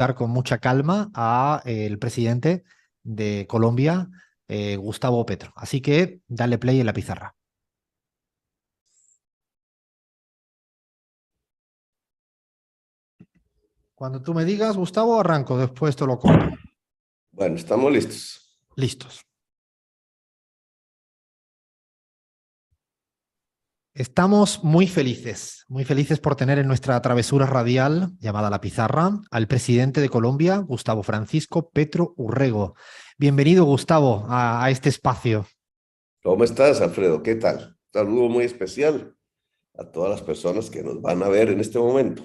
Dar con mucha calma a el presidente de Colombia, Gustavo Petro. Así que dale play en la pizarra. Cuando tú me digas, Gustavo, arranco, después te lo corto. Bueno, estamos listos. Listos. Estamos muy felices por tener en nuestra travesura radial, llamada La Pizarra, al presidente de Colombia, Gustavo Francisco Petro Urrego. Bienvenido, Gustavo, a este espacio. ¿Cómo estás, Alfredo? ¿Qué tal? Saludo muy especial a todas las personas que nos van a ver en este momento.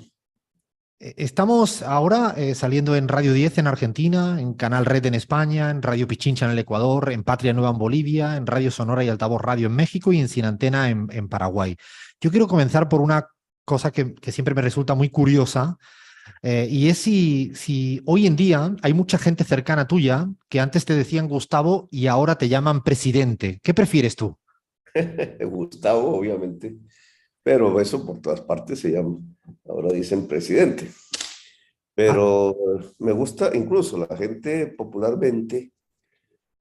Estamos ahora saliendo en Radio 10 en Argentina, en Canal Red en España, en Radio Pichincha en el Ecuador, en Patria Nueva en Bolivia, en Radio Sonora y Altavoz Radio en México y en Sin Antena en Paraguay. Yo quiero comenzar por una cosa que siempre me resulta muy curiosa, y es si hoy en día hay mucha gente cercana tuya que antes te decían Gustavo y ahora te llaman presidente. ¿Qué prefieres tú? Gustavo, obviamente, pero eso por todas partes se llama. Ahora dicen presidente. Ah, Pero me gusta, incluso la gente popularmente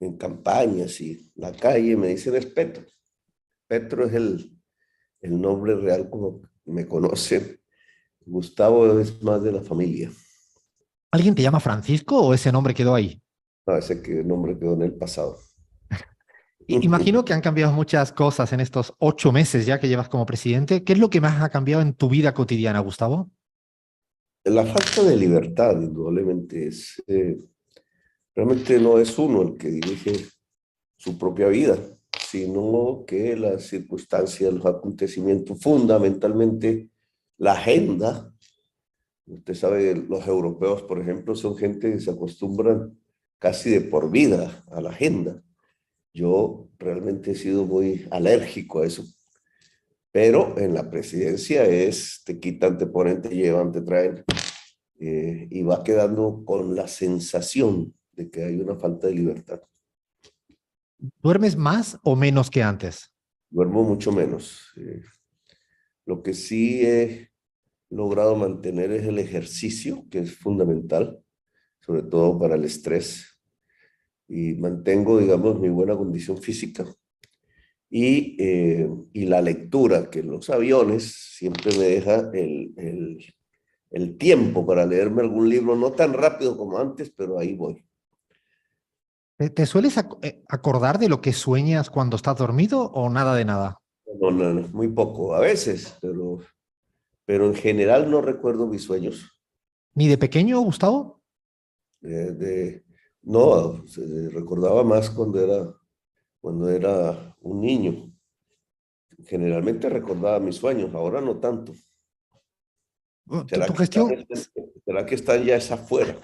en campañas y la calle me dicen es Petro. Petro es el nombre real como me conocen. Gustavo es más de la familia. ¿alguien te llama Francisco o ese nombre quedó ahí? No, ese que nombre quedó en el pasado. Imagino que han cambiado muchas cosas en estos 8 meses ya que llevas como presidente. ¿Qué es lo que más ha cambiado en tu vida cotidiana, Gustavo? La falta de libertad, indudablemente, realmente no es uno el que dirige su propia vida, sino que las circunstancias, los acontecimientos, fundamentalmente la agenda. Usted sabe, los europeos, por ejemplo, son gente que se acostumbran casi de por vida a la agenda. Yo realmente he sido muy alérgico a eso, pero en la presidencia es te quitan, te ponen, te llevan, te traen. Y va quedando con la sensación de que hay una falta de libertad. ¿Duermes más o menos que antes? Duermo mucho menos. Lo que sí he logrado mantener es el ejercicio, que es fundamental, sobre todo para el estrés. Y mantengo, digamos, mi buena condición física. Y la lectura, que en los aviones siempre me deja el tiempo para leerme algún libro, no tan rápido como antes, pero ahí voy. ¿Te sueles acordar de lo que sueñas cuando estás dormido o nada de nada? No, no, no, muy poco, a veces, pero en general no recuerdo mis sueños. ¿Ni de pequeño, Gustavo? No, recordaba más cuando era un niño. Generalmente recordaba mis sueños, ahora no tanto. ¿Será Tu que están, gestión será que están ya es afuera?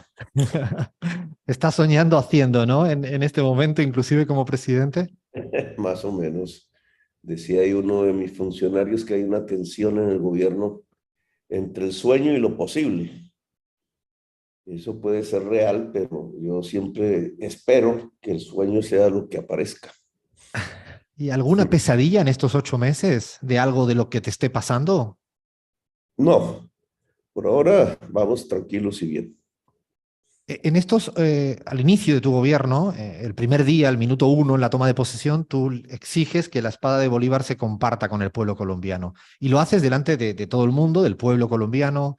estás soñando haciendo, ¿no? En este momento, inclusive como presidente. Más o menos. Decía ahí uno de mis funcionarios que hay una tensión en el gobierno entre el sueño y lo posible. Eso puede ser real, pero yo siempre espero que el sueño sea lo que aparezca. ¿Y alguna pesadilla en estos 8 meses de algo de lo que te esté pasando? No, por ahora vamos tranquilos y bien. En estos, al inicio de tu gobierno, el primer día, el minuto uno en la toma de posesión, tú exiges que la espada de Bolívar se comparta con el pueblo colombiano. Y lo haces delante de todo el mundo, del pueblo colombiano,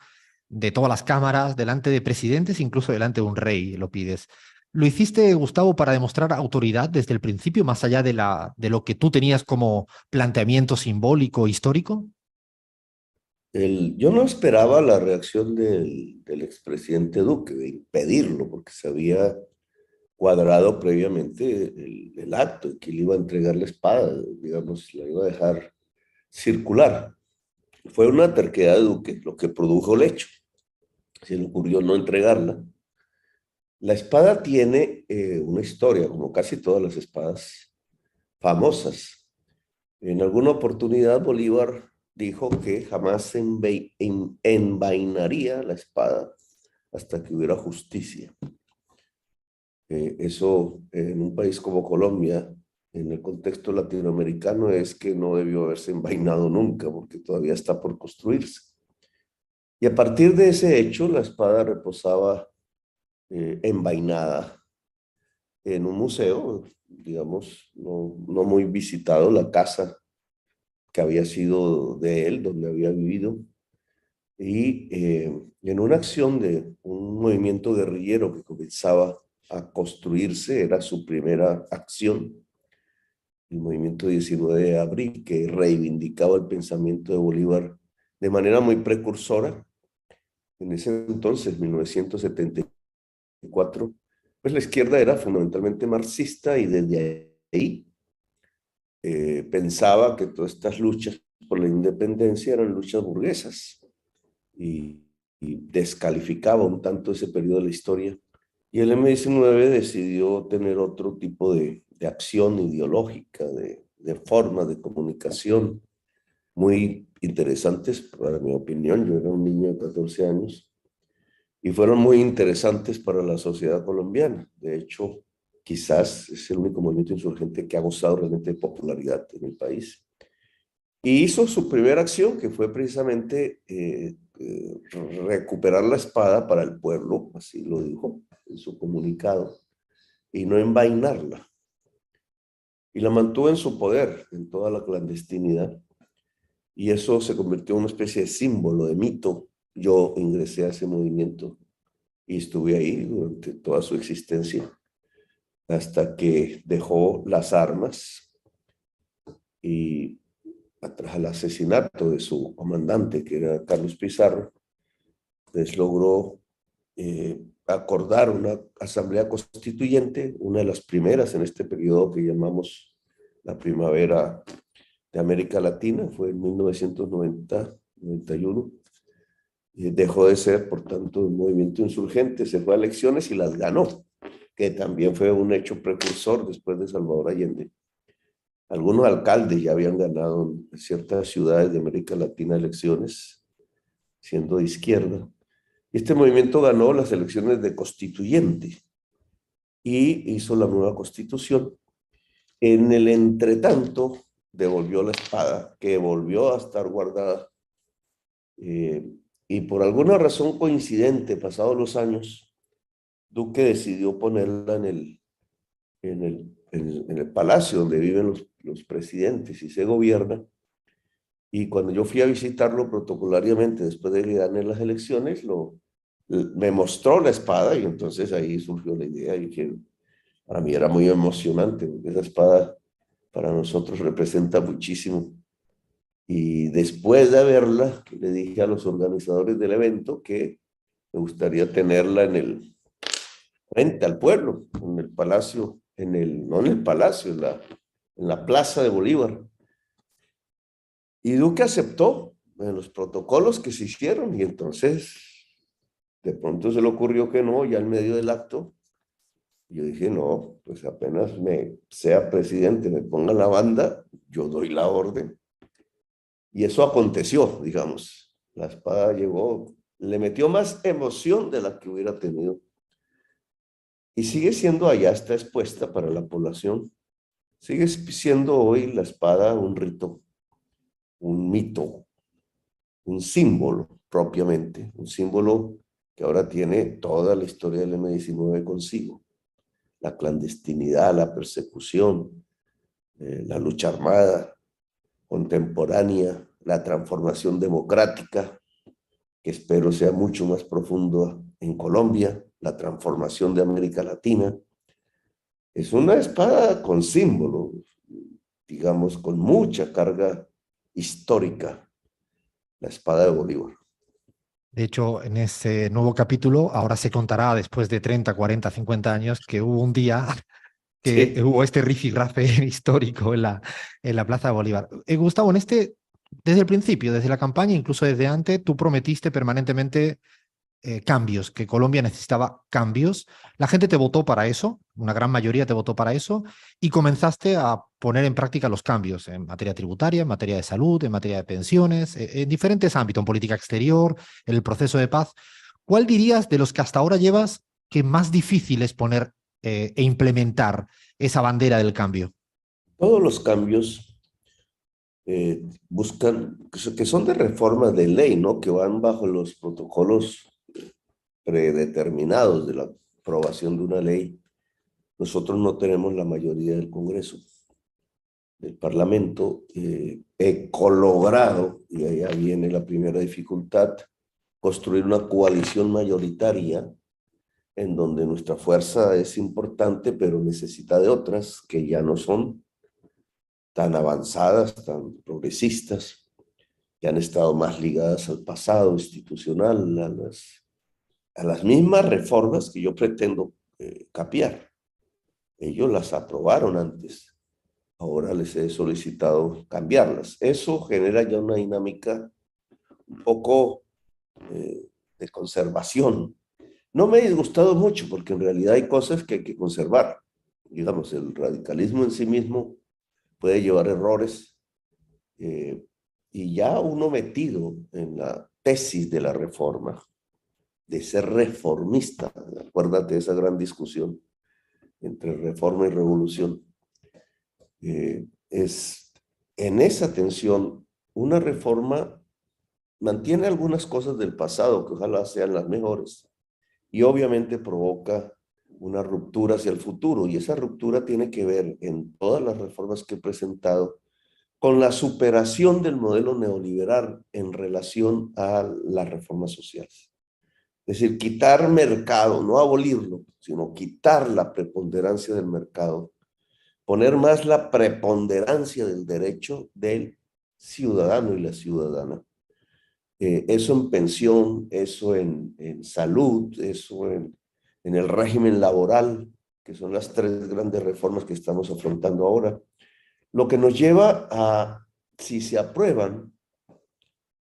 de todas las cámaras, delante de presidentes, incluso delante de un rey, lo pides. ¿Lo hiciste, Gustavo, para demostrar autoridad desde el principio, más allá de lo que tú tenías como planteamiento simbólico, histórico? Yo no esperaba la reacción del expresidente Duque de impedirlo, porque se había cuadrado previamente el acto en que le iba a entregar la espada, digamos, la iba a dejar circular. Fue una terquedad de Duque lo que produjo el hecho. Se le ocurrió no entregarla. La espada tiene una historia, como casi todas las espadas famosas. En alguna oportunidad Bolívar dijo que jamás envainaría la espada hasta que hubiera justicia. Eso en un país como Colombia, en el contexto latinoamericano, es que no debió haberse envainado nunca, porque todavía está por construirse. Y a partir de ese hecho, la espada reposaba envainada en un museo, digamos, no muy visitado, la casa que había sido de él, donde había vivido, y en una acción de un movimiento guerrillero que comenzaba a construirse, era su primera acción, el movimiento 19 de abril, que reivindicaba el pensamiento de Bolívar de manera muy precursora. En ese entonces, 1974, pues la izquierda era fundamentalmente marxista y desde ahí pensaba que todas estas luchas por la independencia eran luchas burguesas y descalificaba un tanto ese periodo de la historia. Y el M-19 decidió tener otro tipo de acción ideológica, de formas de comunicación muy interesantes, para mi opinión. Yo era un niño de 14 años y fueron muy interesantes para la sociedad colombiana. De hecho, quizás es el único movimiento insurgente que ha gozado realmente de popularidad en el país. Y hizo su primera acción, que fue precisamente recuperar la espada para el pueblo, así lo dijo en su comunicado, y no envainarla. Y la mantuvo en su poder, en toda la clandestinidad. Y eso se convirtió en una especie de símbolo, de mito. Yo ingresé a ese movimiento y estuve ahí durante toda su existencia, hasta que dejó las armas y tras el asesinato de su comandante, que era Carlos Pizarro, pues logró acordar una asamblea constituyente, una de las primeras en este periodo que llamamos la primavera de América Latina, fue en 1990-91. Dejó de ser, por tanto, un movimiento insurgente, se fue a elecciones y las ganó, que también fue un hecho precursor después de Salvador Allende. Algunos alcaldes ya habían ganado en ciertas ciudades de América Latina elecciones, siendo de izquierda. Y este movimiento ganó las elecciones de constituyente y hizo la nueva constitución. En el entretanto, devolvió la espada, que volvió a estar guardada. Y por alguna razón coincidente, pasados los años, Duque decidió ponerla en el palacio donde viven los presidentes y se gobierna. Y cuando yo fui a visitarlo protocolariamente después de que gané las elecciones, me mostró la espada y entonces ahí surgió la idea y que para mí era muy emocionante, porque esa espada para nosotros representa muchísimo. Y después de verla, le dije a los organizadores del evento que me gustaría tenerla frente al pueblo, en el palacio, no en el palacio, en la plaza de Bolívar. Y Duque aceptó en los protocolos que se hicieron y entonces de pronto se le ocurrió que no, ya en medio del acto. Yo dije, no, pues apenas sea presidente, me ponga la banda, yo doy la orden. Y eso aconteció, digamos. La espada llegó, le metió más emoción de la que hubiera tenido. Y sigue siendo allá, está expuesta para la población. Sigue siendo hoy la espada un rito, un mito, un símbolo propiamente, un símbolo que ahora tiene toda la historia del M-19 consigo. La clandestinidad, la persecución, la lucha armada contemporánea, la transformación democrática, que espero sea mucho más profunda en Colombia, la transformación de América Latina. Es una espada con símbolo, digamos, con mucha carga histórica, la espada de Bolívar. De hecho, en ese nuevo capítulo, ahora se contará después de 30, 40, 50 años que hubo un día que Sí. hubo este rifirrafe histórico en la Plaza de Bolívar. Gustavo, desde el principio, desde la campaña, incluso desde antes, tú prometiste permanentemente cambios, que Colombia necesitaba cambios. La gente te votó para eso, una gran mayoría te votó para eso, y comenzaste a poner en práctica los cambios en materia tributaria, en materia de salud, en materia de pensiones, en diferentes ámbitos, en política exterior, en el proceso de paz. ¿Cuál dirías de los que hasta ahora llevas que más difícil es poner e implementar esa bandera del cambio? Todos los cambios buscan, que son de reforma de ley, ¿no? Que van bajo los protocolos predeterminados de la aprobación de una ley, nosotros no tenemos la mayoría del Congreso, del Parlamento. He logrado, y allá viene la primera dificultad, construir una coalición mayoritaria en donde nuestra fuerza es importante, pero necesita de otras que ya no son tan avanzadas, tan progresistas, que han estado más ligadas al pasado institucional, a las mismas reformas que yo pretendo capear. Ellos las aprobaron antes, ahora les he solicitado cambiarlas. Eso genera ya una dinámica un poco de conservación. No me ha disgustado mucho porque en realidad hay cosas que hay que conservar. Digamos, el radicalismo en sí mismo puede llevar errores, y ya uno metido en la tesis de la reforma, de ser reformista, acuérdate de esa gran discusión entre reforma y revolución, es en esa tensión, una reforma mantiene algunas cosas del pasado que ojalá sean las mejores y obviamente provoca una ruptura hacia el futuro, y esa ruptura tiene que ver en todas las reformas que he presentado con la superación del modelo neoliberal en relación a las reformas sociales. Es decir, quitar mercado, no abolirlo, sino quitar la preponderancia del mercado, poner más la preponderancia del derecho del ciudadano y la ciudadana. Eso en pensión, eso en salud, eso en el régimen laboral, que son las tres grandes reformas que estamos afrontando ahora. Lo que nos lleva a, si se aprueban,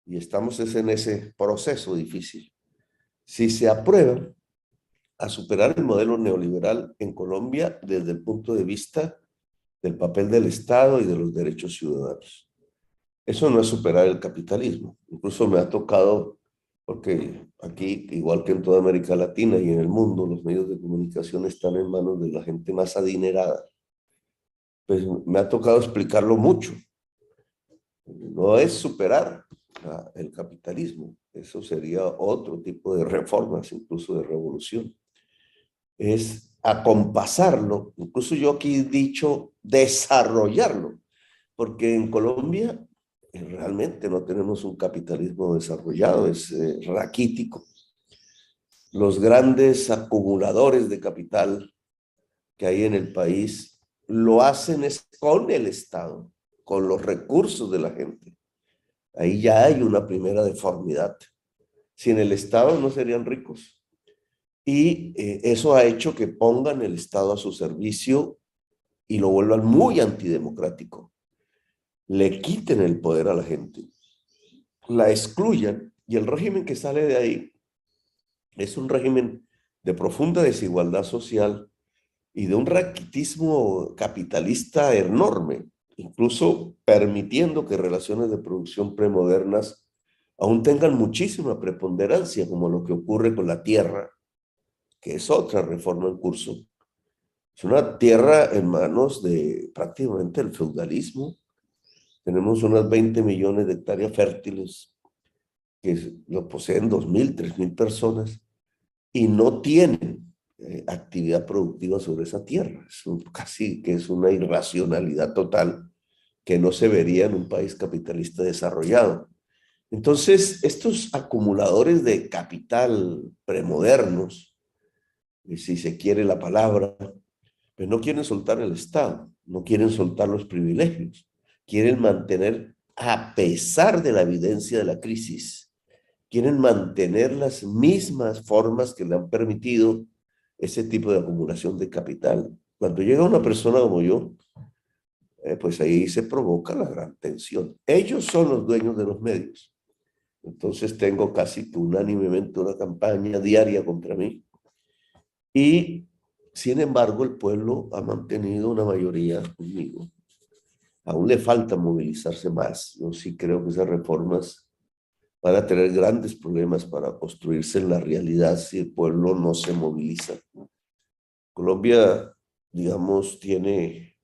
y estamos en ese proceso difícil, si se aprueban, a superar el modelo neoliberal en Colombia desde el punto de vista del papel del Estado y de los derechos ciudadanos. Eso no es superar el capitalismo. Incluso me ha tocado, porque aquí, igual que en toda América Latina y en el mundo, los medios de comunicación están en manos de la gente más adinerada. Pues me ha tocado explicarlo mucho. No es superar el capitalismo. Eso sería otro tipo de reformas, incluso de revolución. Es acompasarlo. Incluso yo aquí he dicho desarrollarlo, porque en Colombia realmente no tenemos un capitalismo desarrollado, es raquítico. Los grandes acumuladores de capital que hay en el país lo hacen es con el Estado, con los recursos de la gente. Ahí ya hay una primera deformidad. Sin el Estado no serían ricos. Y eso ha hecho que pongan el Estado a su servicio y lo vuelvan muy antidemocrático. Le quiten el poder a la gente, la excluyan, y el régimen que sale de ahí es un régimen de profunda desigualdad social y de un raquitismo capitalista enorme, incluso permitiendo que relaciones de producción premodernas aún tengan muchísima preponderancia, como lo que ocurre con la tierra, que es otra reforma en curso. Es una tierra en manos de prácticamente el feudalismo. Tenemos unas 20 millones de hectáreas fértiles que lo poseen 2.000, 3.000 personas y no tienen actividad productiva sobre esa tierra. Casi que es una irracionalidad total que no se vería en un país capitalista desarrollado. Entonces, estos acumuladores de capital premodernos, si se quiere la palabra, pues no quieren soltar el Estado, no quieren soltar los privilegios, quieren mantener, a pesar de la evidencia de la crisis, quieren mantener las mismas formas que le han permitido ese tipo de acumulación de capital. Cuando llega una persona como yo, pues ahí se provoca la gran tensión. Ellos son los dueños de los medios. Entonces tengo casi que unánimemente una campaña diaria contra mí. Y sin embargo, el pueblo ha mantenido una mayoría conmigo. Aún le falta movilizarse más. Yo sí creo que esas reformas van a tener grandes problemas para construirse en la realidad si el pueblo no se moviliza. Colombia, digamos, tiene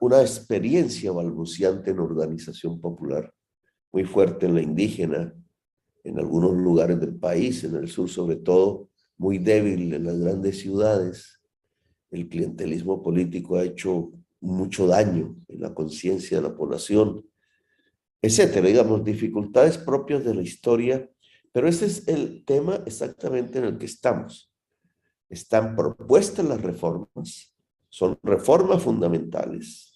una experiencia balbuciante en organización popular, muy fuerte en la indígena, en algunos lugares del país, en el sur sobre todo, muy débil en las grandes ciudades. El clientelismo político ha hecho mucho daño en la conciencia de la población, etcétera. Digamos, dificultades propias de la historia, pero ese es el tema exactamente en el que estamos. Están propuestas las reformas, son reformas fundamentales.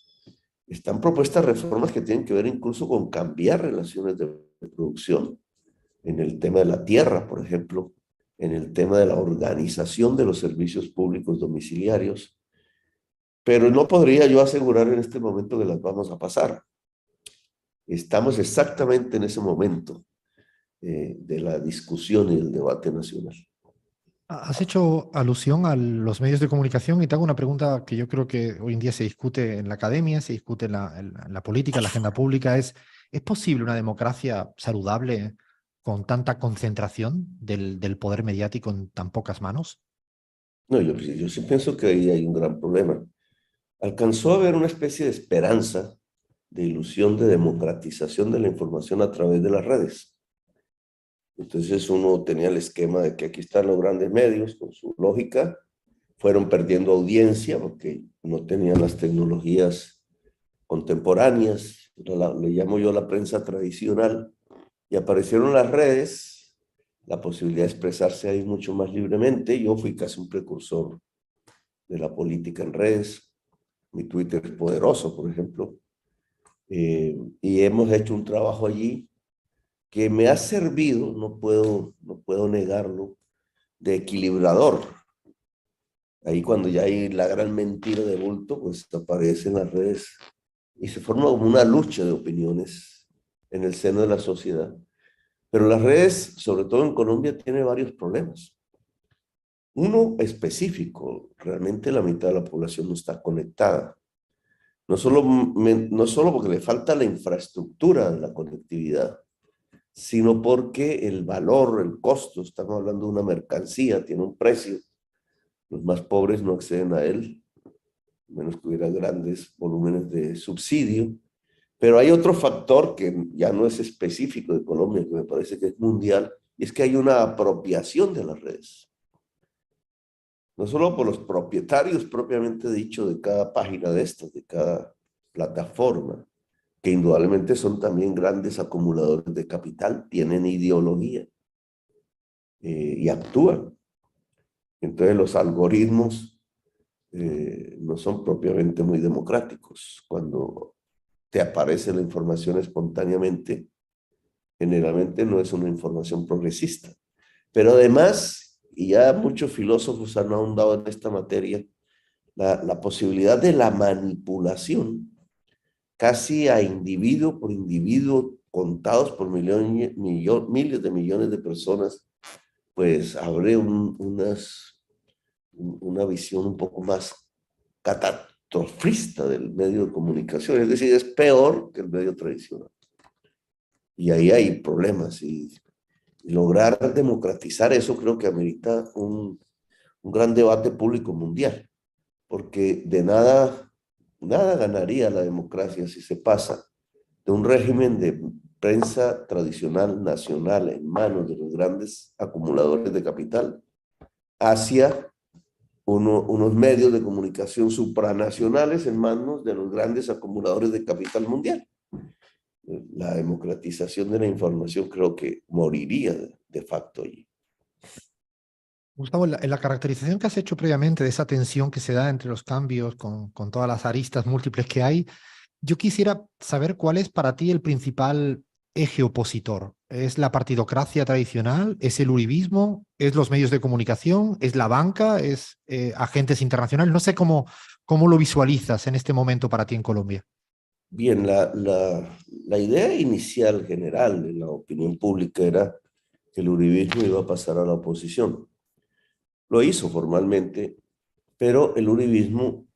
Están propuestas reformas que tienen que ver incluso con cambiar relaciones de producción, en el tema de la tierra, por ejemplo, en el tema de la organización de los servicios públicos domiciliarios, pero no podría yo asegurar en este momento que las vamos a pasar. Estamos exactamente en ese momento de la discusión y del debate nacional. Has hecho alusión a los medios de comunicación y te hago una pregunta que yo creo que hoy en día se discute en la academia, se discute en la política, en la agenda pública. ¿Es posible una democracia saludable con tanta concentración del poder mediático en tan pocas manos? No, yo sí pienso que ahí hay un gran problema. Alcanzó a haber una especie de esperanza, de ilusión de democratización de la información a través de las redes. Entonces uno tenía el esquema de que aquí están los grandes medios con su lógica, fueron perdiendo audiencia porque no tenían las tecnologías contemporáneas, le llamo yo la prensa tradicional, y aparecieron las redes, la posibilidad de expresarse ahí mucho más libremente. Yo fui casi un precursor de la política en redes, mi Twitter es poderoso, por ejemplo, y hemos hecho un trabajo allí que me ha servido, no puedo negarlo, de equilibrador. Ahí cuando ya hay la gran mentira de bulto, pues aparece en las redes y se forma como una lucha de opiniones en el seno de la sociedad. Pero las redes, sobre todo en Colombia, tiene varios problemas. Uno específico, realmente la mitad de la población no está conectada. No solo porque le falta la infraestructura de la conectividad, sino porque el valor, el costo, estamos hablando de una mercancía, tiene un precio. Los más pobres no acceden a él, menos que hubiera grandes volúmenes de subsidio. Pero hay otro factor que ya no es específico de Colombia, que me parece que es mundial, y es que hay una apropiación de las redes. No solo por los propietarios propiamente dicho de cada página de estas, de cada plataforma, que indudablemente son también grandes acumuladores de capital, tienen ideología y actúan. Entonces los algoritmos no son propiamente muy democráticos. Cuando te aparece la información espontáneamente, generalmente no es una información progresista. Pero además, y ya muchos filósofos han ahondado en esta materia, la posibilidad de la manipulación, casi a individuo por individuo, contados por miles de millones de personas, pues abre una visión un poco más catastrofista del medio de comunicación, es decir, es peor que el medio tradicional. Y ahí hay problemas y lograr democratizar eso creo que amerita un gran debate público mundial, porque de nada ganaría la democracia si se pasa de un régimen de prensa tradicional nacional en manos de los grandes acumuladores de capital hacia unos medios de comunicación supranacionales en manos de los grandes acumuladores de capital mundial. La democratización de la información creo que moriría de facto allí. Gustavo, en la caracterización que has hecho previamente de esa tensión que se da entre los cambios con todas las aristas múltiples que hay, yo quisiera saber cuál es para ti el principal eje opositor. ¿Es la partidocracia tradicional? ¿Es el uribismo? ¿Es los medios de comunicación? ¿Es la banca? ¿Es agentes internacionales? No sé cómo lo visualizas en este momento para ti en Colombia. Bien, la idea inicial general de la opinión pública era que el uribismo iba a pasar a la oposición. Lo hizo formalmente, pero el uribismo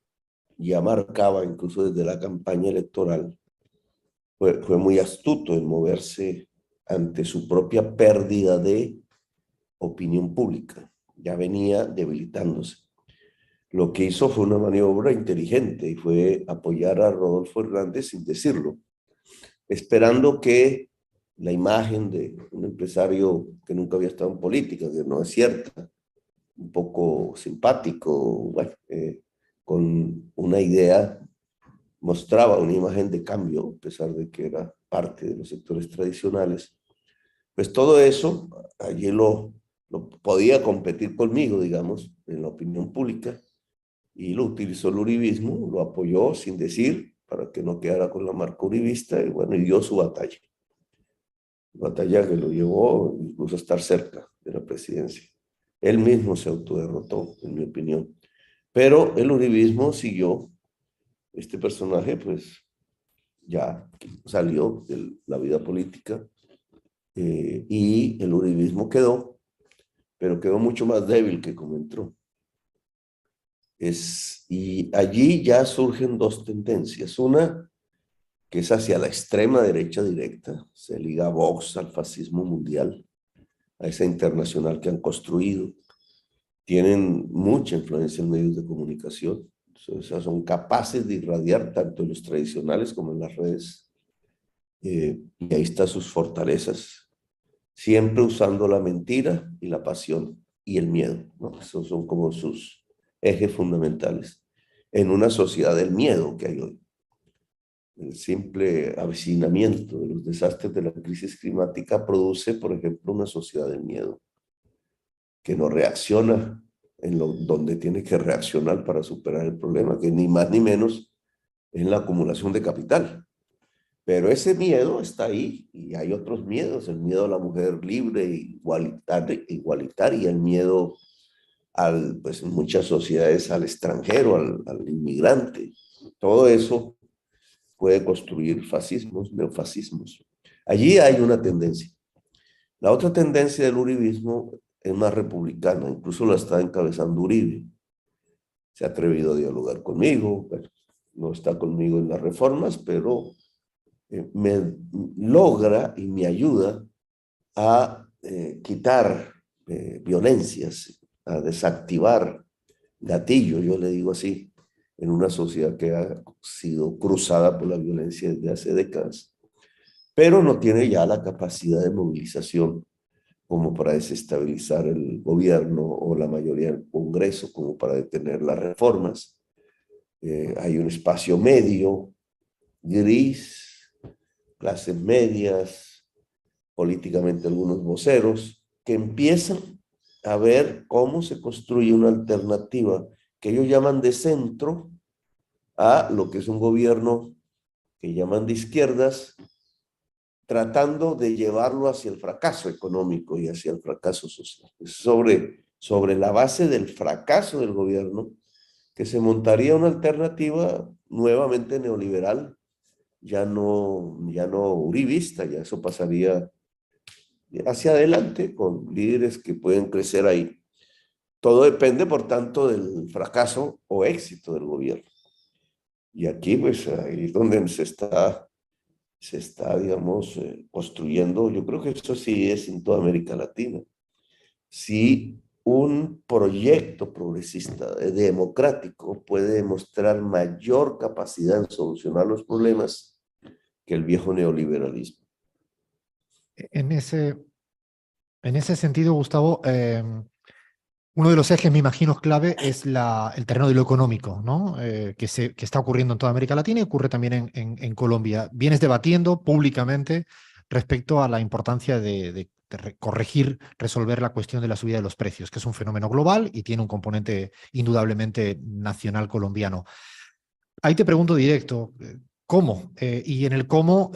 ya marcaba, incluso desde la campaña electoral, fue muy astuto en moverse ante su propia pérdida de opinión pública. Ya venía debilitándose. Lo que hizo fue una maniobra inteligente y fue apoyar a Rodolfo Hernández sin decirlo, esperando que la imagen de un empresario que nunca había estado en política, que no es cierta, un poco simpático, bueno, con una idea, mostraba una imagen de cambio, a pesar de que era parte de los sectores tradicionales. Pues todo eso, allí lo podía competir conmigo, digamos, en la opinión pública, y lo utilizó el uribismo, lo apoyó sin decir, para que no quedara con la marca uribista, y bueno, y dio su batalla. Batalla que lo llevó incluso a estar cerca de la presidencia. Él mismo se autoderrotó, en mi opinión. Pero el uribismo siguió. Este personaje, pues, ya salió de la vida política, y el uribismo quedó, pero quedó mucho más débil que como entró. Y allí ya surgen dos tendencias. Una, que es hacia la extrema derecha directa, se liga a Vox, al fascismo mundial, a esa internacional que han construido. Tienen mucha influencia en medios de comunicación, o sea, son capaces de irradiar tanto en los tradicionales como en las redes, y ahí están sus fortalezas, siempre usando la mentira y la pasión y el miedo, ¿no? Esos son como sus ejes fundamentales en una sociedad del miedo que hay hoy. El simple avecinamiento de los desastres de la crisis climática produce, por ejemplo, una sociedad del miedo que no reacciona donde tiene que reaccionar para superar el problema, que ni más ni menos es la acumulación de capital. Pero ese miedo está ahí, y hay otros miedos: el miedo a la mujer libre, igualitaria, el miedo pues en muchas sociedades al extranjero, al inmigrante. Todo eso puede construir fascismos, neofascismos. Allí hay una tendencia. La otra tendencia del uribismo es más republicana, incluso la está encabezando Uribe. Se ha atrevido a dialogar conmigo, bueno, no está conmigo en las reformas, pero me logra y me ayuda a quitar violencias, a desactivar gatillos, yo le digo así, en una sociedad que ha sido cruzada por la violencia desde hace décadas, pero no tiene ya la capacidad de movilización como para desestabilizar el gobierno o la mayoría del Congreso, como para detener las reformas. Hay un espacio medio, gris, clases medias, políticamente algunos voceros, que empiezan a ver cómo se construye una alternativa que ellos llaman de centro a lo que es un gobierno que llaman de izquierdas, tratando de llevarlo hacia el fracaso económico y hacia el fracaso social. Es sobre la base del fracaso del gobierno que se montaría una alternativa nuevamente neoliberal, ya no uribista, ya eso pasaría hacia adelante con líderes que pueden crecer ahí. Todo depende, por tanto, del fracaso o éxito del gobierno. Y aquí, pues, ahí es donde se está, digamos, construyendo. Yo creo que eso sí es en toda América Latina. Si un proyecto progresista, democrático, puede demostrar mayor capacidad en solucionar los problemas que el viejo neoliberalismo. En ese sentido, Gustavo, uno de los ejes, me imagino, clave es el terreno de lo económico, ¿no? Que está ocurriendo en toda América Latina y ocurre también en Colombia. Vienes debatiendo públicamente respecto a la importancia de corregir, resolver la cuestión de la subida de los precios, que es un fenómeno global y tiene un componente indudablemente nacional colombiano. Ahí te pregunto directo, ¿cómo? Y en el cómo,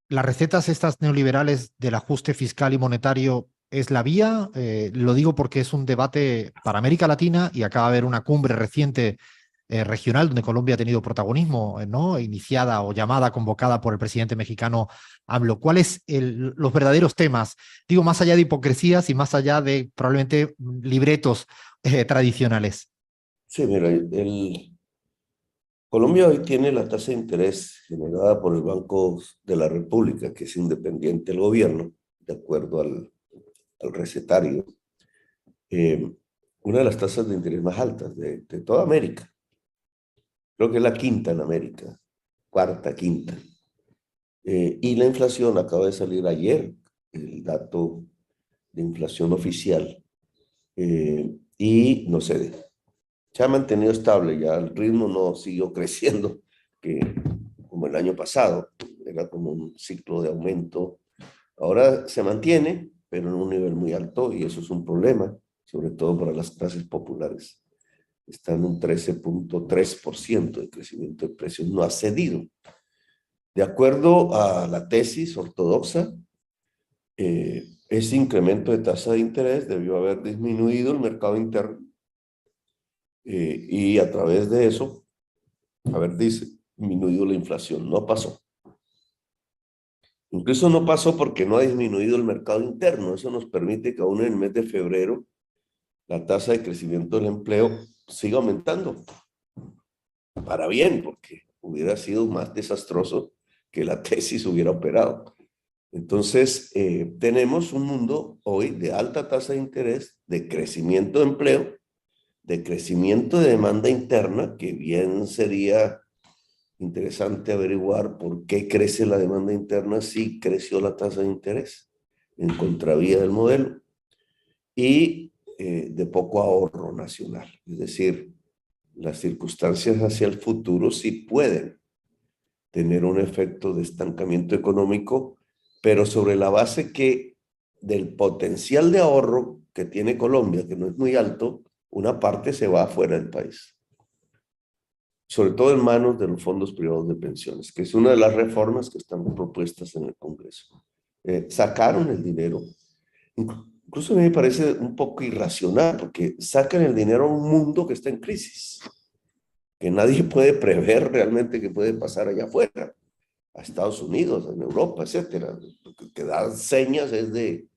las recetas estas neoliberales del ajuste fiscal y monetario es la vía. Lo digo porque es un debate para América Latina y acaba de haber una cumbre reciente regional donde Colombia ha tenido protagonismo, ¿no? Iniciada o llamada, convocada por el presidente mexicano AMLO. ¿Cuáles los verdaderos temas? Digo, más allá de hipocresías y más allá de probablemente libretos tradicionales. Sí, mira, Colombia hoy tiene la tasa de interés generada por el Banco de la República, que es independiente del gobierno, de acuerdo al recetario. Una de las tasas de interés más altas de toda América. Creo que es la quinta en América, cuarta, quinta. Y la inflación, acaba de salir ayer el dato de inflación oficial, y no cede. Se ha mantenido estable, ya el ritmo no siguió creciendo, que como el año pasado, era como un ciclo de aumento. Ahora se mantiene, pero en un nivel muy alto, y eso es un problema, sobre todo para las clases populares. Está en un 13.3% de crecimiento de precios, no ha cedido. De acuerdo a la tesis ortodoxa, ese incremento de tasa de interés debió haber disminuido el mercado interno y a través de eso haber disminuido la inflación. No pasó. Incluso no pasó porque no ha disminuido el mercado interno. Eso nos permite que aún en el mes de febrero la tasa de crecimiento del empleo siga aumentando. Para bien, porque hubiera sido más desastroso que la tesis hubiera operado. Entonces, tenemos un mundo hoy de alta tasa de interés, de crecimiento de empleo, de crecimiento de demanda interna, que bien sería interesante averiguar por qué crece la demanda interna si creció la tasa de interés, en contravía del modelo, y de poco ahorro nacional. Es decir, las circunstancias hacia el futuro sí pueden tener un efecto de estancamiento económico, pero sobre la base que del potencial de ahorro que tiene Colombia, que no es muy alto, una parte se va afuera del país, sobre todo en manos de los fondos privados de pensiones, que es una de las reformas que están propuestas en el Congreso. Sacaron el dinero. Incluso a mí me parece un poco irracional, porque sacan el dinero a un mundo que está en crisis, que nadie puede prever realmente qué puede pasar allá afuera, a Estados Unidos, en Europa, etcétera. Lo que da señas es de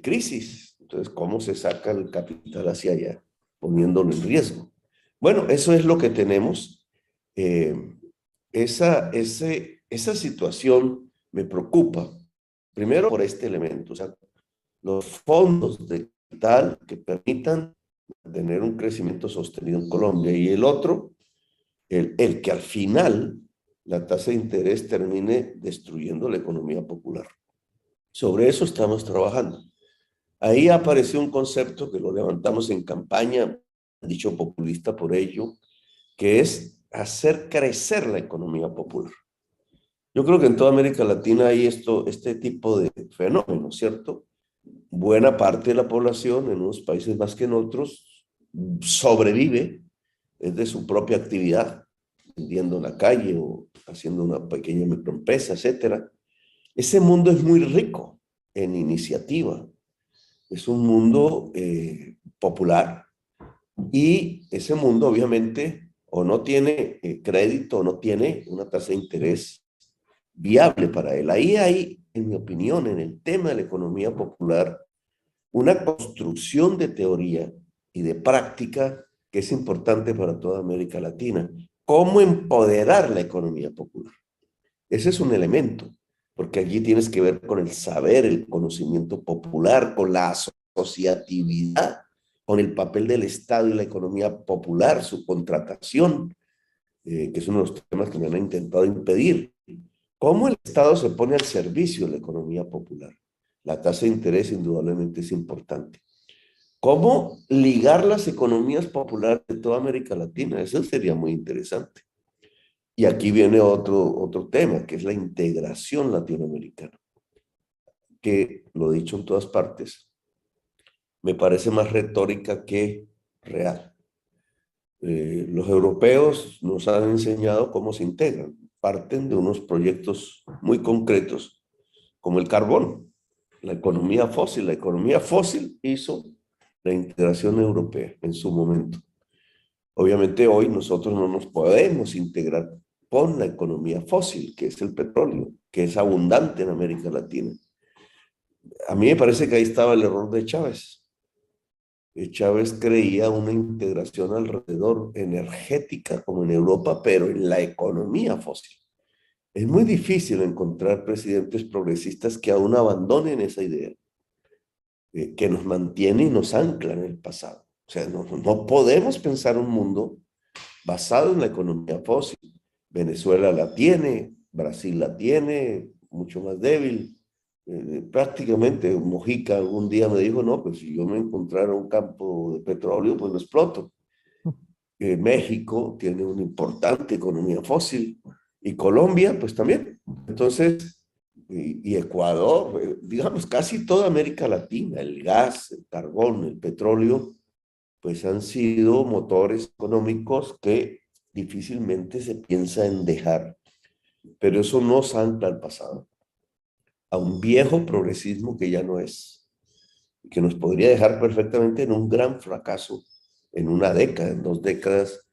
crisis. Entonces, ¿cómo se saca el capital hacia allá, poniéndolo en riesgo? Bueno, eso es lo que tenemos. Esa situación me preocupa, primero por este elemento, o sea, los fondos de capital que permitan tener un crecimiento sostenido en Colombia, y el otro, el que al final la tasa de interés termine destruyendo la economía popular. Sobre eso estamos trabajando. Ahí apareció un concepto que lo levantamos en campaña, dicho populista por ello, que es hacer crecer la economía popular. Yo creo que en toda América Latina hay este tipo de fenómenos, ¿cierto? Buena parte de la población, en unos países más que en otros, sobrevive, es de su propia actividad, vendiendo en la calle o haciendo una pequeña microempresa, etcétera. Ese mundo es muy rico en iniciativa, es un mundo popular, y ese mundo obviamente o no tiene crédito o no tiene una tasa de interés viable para él. Ahí hay, en mi opinión, en el tema de la economía popular, una construcción de teoría y de práctica que es importante para toda América Latina. ¿Cómo empoderar la economía popular? Ese es un elemento, porque allí tienes que ver con el saber, el conocimiento popular, con la asociatividad, con el papel del Estado y la economía popular, su contratación, que es uno de los temas que me han intentado impedir. ¿Cómo el Estado se pone al servicio de la economía popular? La tasa de interés indudablemente es importante. ¿Cómo ligar las economías populares de toda América Latina? Eso sería muy interesante. Y aquí viene otro tema, que es la integración latinoamericana, que lo he dicho en todas partes, me parece más retórica que real. Los europeos nos han enseñado cómo se integran. Parten de unos proyectos muy concretos, como el carbón, la economía fósil. La economía fósil hizo la integración europea en su momento. Obviamente hoy nosotros no nos podemos integrar con la economía fósil, que es el petróleo, que es abundante en América Latina. A mí me parece que ahí estaba el error de Chávez. Chávez creía una integración alrededor energética como en Europa, pero en la economía fósil. Es muy difícil encontrar presidentes progresistas que aún abandonen esa idea, que nos mantiene y nos ancla en el pasado. O sea, no podemos pensar un mundo basado en la economía fósil. Venezuela la tiene, Brasil la tiene, mucho más débil, Prácticamente Mojica algún día me dijo, no, pues si yo me encontrara un campo de petróleo, pues lo exploto. México tiene una importante economía fósil y Colombia, pues también. Entonces, y Ecuador, digamos, casi toda América Latina, el gas, el carbón, el petróleo, pues han sido motores económicos que difícilmente se piensa en dejar, pero eso nos ancla al pasado, a un viejo progresismo que ya no es, y que nos podría dejar perfectamente en un gran fracaso en una década, en 2 décadas,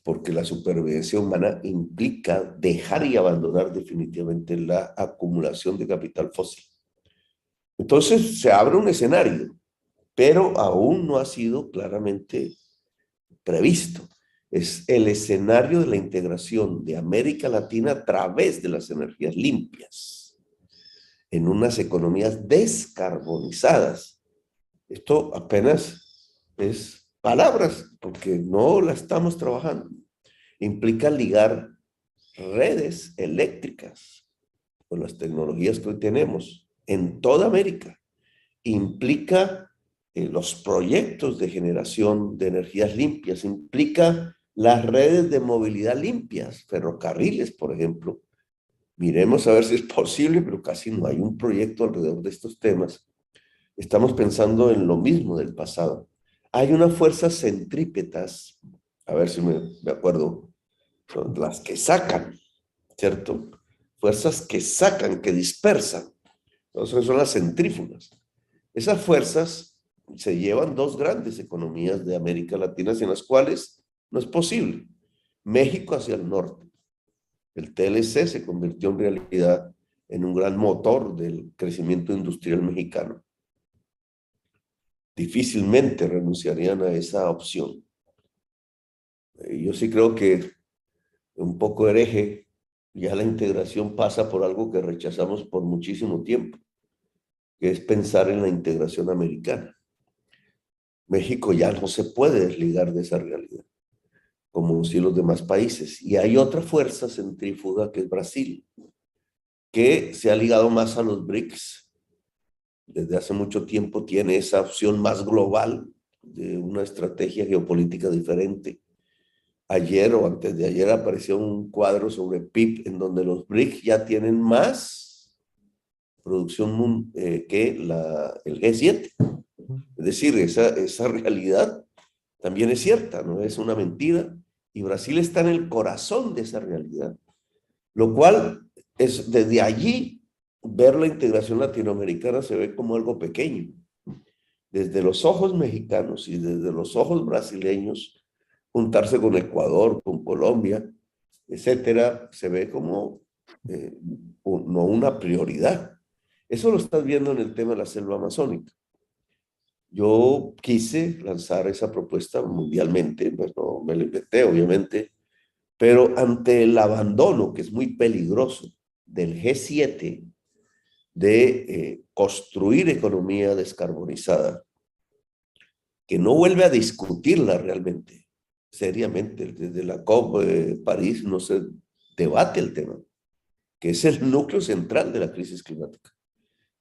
porque la supervivencia humana implica dejar y abandonar definitivamente la acumulación de capital fósil. Entonces se abre un escenario, pero aún no ha sido claramente previsto. Es el escenario de la integración de América Latina a través de las energías limpias, en unas economías descarbonizadas. Esto apenas es palabras, porque no la estamos trabajando. Implica ligar redes eléctricas con las tecnologías que hoy tenemos en toda América. Implica los proyectos de generación de energías limpias, implica las redes de movilidad limpias, ferrocarriles, por ejemplo. Miremos a ver si es posible, pero casi no hay un proyecto alrededor de estos temas. Estamos pensando en lo mismo del pasado. Hay unas fuerzas centrípetas, a ver si me acuerdo, son las que sacan, ¿cierto? Fuerzas que sacan, que dispersan. Entonces son las centrífugas. Esas fuerzas se llevan dos grandes economías de América Latina sin las cuales no es posible. México hacia el norte. El TLC se convirtió en realidad en un gran motor del crecimiento industrial mexicano. Difícilmente renunciarían a esa opción. Yo sí creo que un poco hereje, ya la integración pasa por algo que rechazamos por muchísimo tiempo, que es pensar en la integración americana. México ya no se puede desligar de esa realidad, como si los demás países. Y hay otra fuerza centrífuga que es Brasil, que se ha ligado más a los BRICS. Desde hace mucho tiempo tiene esa opción más global de una estrategia geopolítica diferente. Ayer o antes de ayer apareció un cuadro sobre PIB en donde los BRICS ya tienen más producción que el G7. Es decir, esa realidad también es cierta, no es una mentira, y Brasil está en el corazón de esa realidad, lo cual es desde allí ver la integración latinoamericana se ve como algo pequeño. Desde los ojos mexicanos y desde los ojos brasileños, juntarse con Ecuador, con Colombia, etcétera, se ve como no una prioridad. Eso lo estás viendo en el tema de la selva amazónica. Yo quise lanzar esa propuesta mundialmente, pues no me la inventé, obviamente, pero ante el abandono, que es muy peligroso, del G7 de construir economía descarbonizada, que no vuelve a discutirla realmente, seriamente, desde la COP de París no se debate el tema, que es el núcleo central de la crisis climática.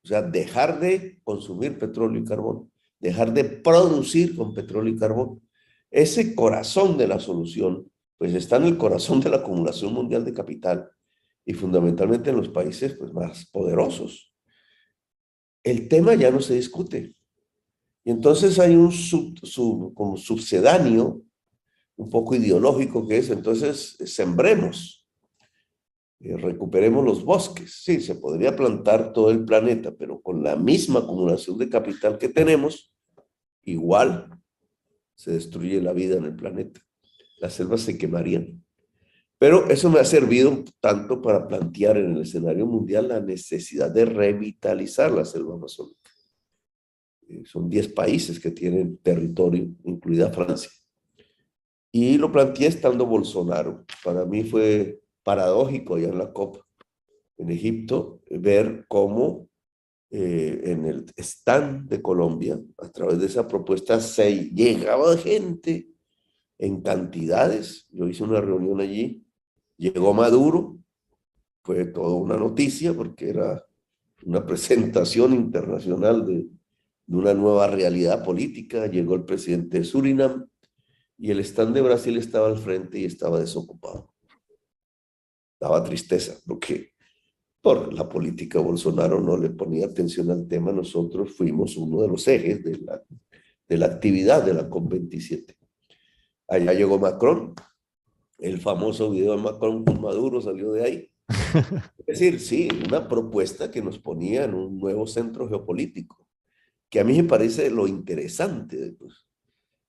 O sea, dejar de consumir petróleo y carbón, dejar de producir con petróleo y carbón. Ese corazón de la solución, pues está en el corazón de la acumulación mundial de capital y fundamentalmente en los países pues, más poderosos. El tema ya no se discute. Y entonces hay un como subsedáneo, un poco ideológico que es, entonces sembremos, recuperemos los bosques. Sí, se podría plantar todo el planeta, pero con la misma acumulación de capital que tenemos, igual se destruye la vida en el planeta. Las selvas se quemarían. Pero eso me ha servido tanto para plantear en el escenario mundial la necesidad de revitalizar la selva amazónica. Son 10 países que tienen territorio, incluida Francia. Y lo planteé estando Bolsonaro. Para mí fue paradójico allá en la COP en Egipto ver cómo en el stand de Colombia, a través de esa propuesta, se llegaba gente en cantidades. Yo hice una reunión allí, llegó Maduro, fue toda una noticia porque era una presentación internacional de una nueva realidad política. Llegó el presidente de Surinam y el stand de Brasil estaba al frente y estaba desocupado. Daba tristeza, porque por la política Bolsonaro no le ponía atención al tema. Nosotros fuimos uno de los ejes de la actividad de la COP27. Allá llegó Macron, el famoso video de Macron con Maduro salió de ahí. Es decir, sí, una propuesta que nos ponía en un nuevo centro geopolítico, que a mí me parece lo interesante. Pues.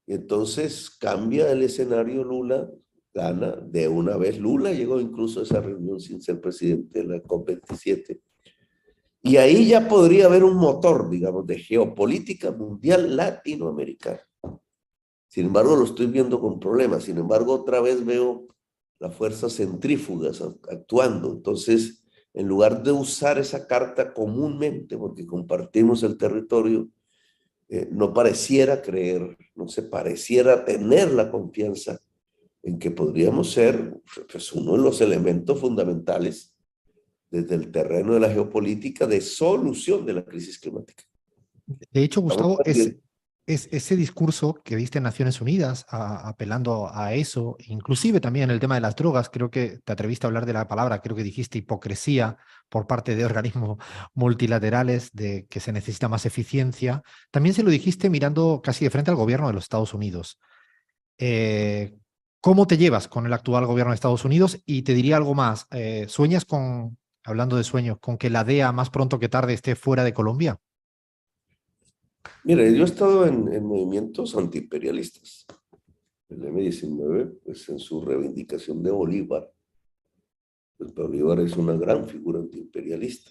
Y entonces cambia el escenario Lula, gana de una vez. Lula llegó incluso a esa reunión sin ser presidente de la COP27. Y ahí ya podría haber un motor, digamos, de geopolítica mundial latinoamericana. Sin embargo, lo estoy viendo con problemas. Sin embargo, otra vez veo las fuerzas centrífugas actuando. Entonces, en lugar de usar esa carta comúnmente, porque compartimos el territorio, no pareciera creer, no se pareciera tener la confianza en que podríamos ser pues, uno de los elementos fundamentales desde el terreno de la geopolítica de solución de la crisis climática. De hecho, Estamos Gustavo, perdiendo. ese discurso que diste en Naciones Unidas, apelando a eso, inclusive también el tema de las drogas, creo que te atreviste a hablar de la palabra, creo que dijiste hipocresía por parte de organismos multilaterales, de que se necesita más eficiencia. También se lo dijiste mirando casi de frente al gobierno de los Estados Unidos. Eh, ¿Cómo te llevas con el actual gobierno de Estados Unidos? Y te diría algo más, ¿sueñas con, hablando de sueños, con que la DEA más pronto que tarde esté fuera de Colombia? Mire, yo he estado en movimientos antiimperialistas. El M-19, pues en su reivindicación de Bolívar, pues Bolívar es una gran figura antiimperialista.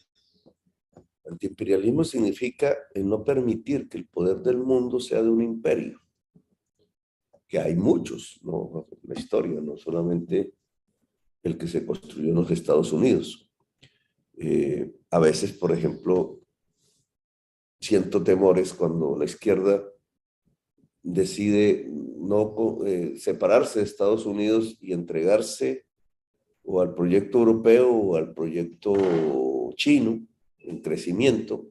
Antiimperialismo significa no permitir que el poder del mundo sea de un imperio, que hay muchos, ¿no? En la historia, no solamente el que se construyó en los Estados Unidos. A veces, por ejemplo, siento temores cuando la izquierda decide no separarse de Estados Unidos y entregarse o al proyecto europeo o al proyecto chino en crecimiento,